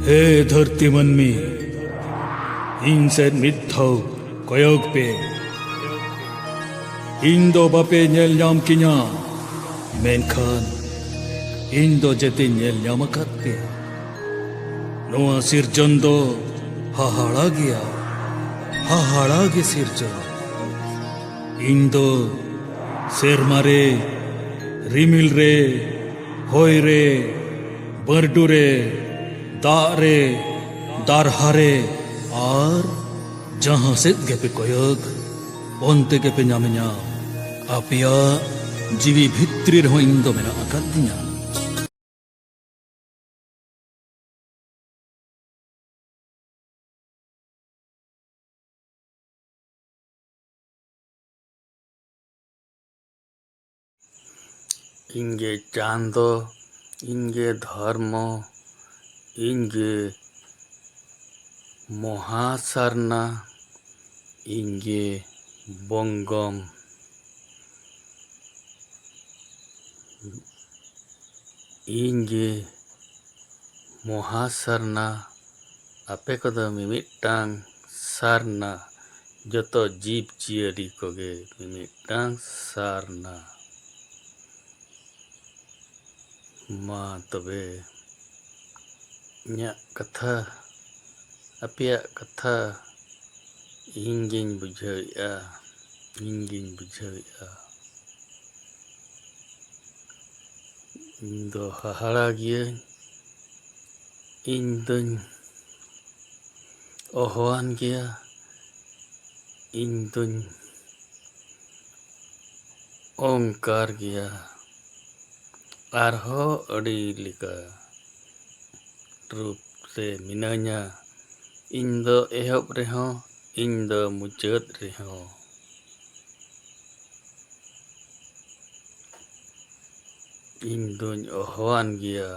हे धरती मनमी इन सेन मिथौ कोयोग पे इन दो बापे नेल ᱧᱟᱢ ᱠᱤᱧᱟ ᱢᱮᱱᱠᱷᱟᱱ ᱤᱧ ᱫᱚ ᱡᱮᱛᱮ ᱧᱮᱞ ᱧᱟᱢ ᱟᱠᱟᱫ ᱯᱮᱭᱟ ᱱᱚᱣᱟ ᱥᱤᱨᱡᱚᱱ ᱫᱚ ᱦᱟᱦᱟᱲᱟ ᱜᱮᱭᱟ ᱦᱟᱦᱟᱲᱟ ᱜᱮ ᱥᱤᱨᱡᱚᱱ ᱤᱧ ᱫᱚ ᱥᱮᱨᱢᱟ ᱨᱮ ᱨᱤᱢᱤᱞ ᱨᱮ ᱦᱚᱭ ᱨᱮ ᱵᱟᱹᱨᱰᱩ ᱨᱮ ᱫᱟᱜ ᱨᱮ ᱫᱟᱨᱦᱟ ᱨᱮ ᱟᱨ ᱡᱟᱦᱟᱸ ᱥᱮᱫ ᱜᱮᱯᱮ ᱠᱚᱭᱚᱜ ᱚᱱᱛᱮ ᱜᱮᱯᱮ ᱧᱟᱢᱤᱧᱟ ᱟᱯᱮᱭᱟᱜ ᱡᱤᱣᱤ ᱵᱷᱤᱛᱨᱤ ᱨᱮᱦᱚᱸ ᱤᱧ ᱫᱚ ᱢᱮᱱᱟᱜ ᱟᱠᱟᱫᱤᱧᱟ इंगे चांदो इंगे धर्म इंगे महासारना इंगे बंगम इंगे महासारना आपे कदो मिमिटांग सारना जतो जीव जियरी कोगे मिमिटांग सारना मा तबे ᱤᱧᱟᱹᱜ ᱠᱟᱛᱷᱟ ᱟᱯᱮᱭᱟᱜ ᱠᱟᱛᱷᱟ ᱤᱧ ᱜᱤᱧ ᱵᱩᱡᱷᱟᱹᱣᱮᱜᱼᱟ ᱤᱧ ᱫᱚ ᱦᱟᱦᱟᱲᱟ ᱜᱤᱭᱟᱹᱧ ᱤᱧ ᱫᱚᱧ ᱚᱦᱚᱣᱟᱱ ᱜᱮᱭᱟ ᱤᱧ ᱫᱚᱧ ᱚᱝᱠᱟᱨ ᱜᱮᱭᱟ ᱟᱨᱦᱚᱸ ᱟᱹᱰᱤ ᱞᱮᱠᱟ ᱨᱩᱯ ᱨᱮ ᱢᱤᱱᱟᱹᱧᱟ ᱤᱧ ᱫᱚ ᱮᱦᱚᱵ ᱨᱮᱦᱚᱸ ᱤᱧ ᱫᱚ ᱢᱩᱪᱟᱹᱫ ᱨᱮᱦᱚᱸ ᱤᱧ ᱫᱚᱧ ᱚᱦᱚᱣᱟᱱ ᱜᱮᱭᱟ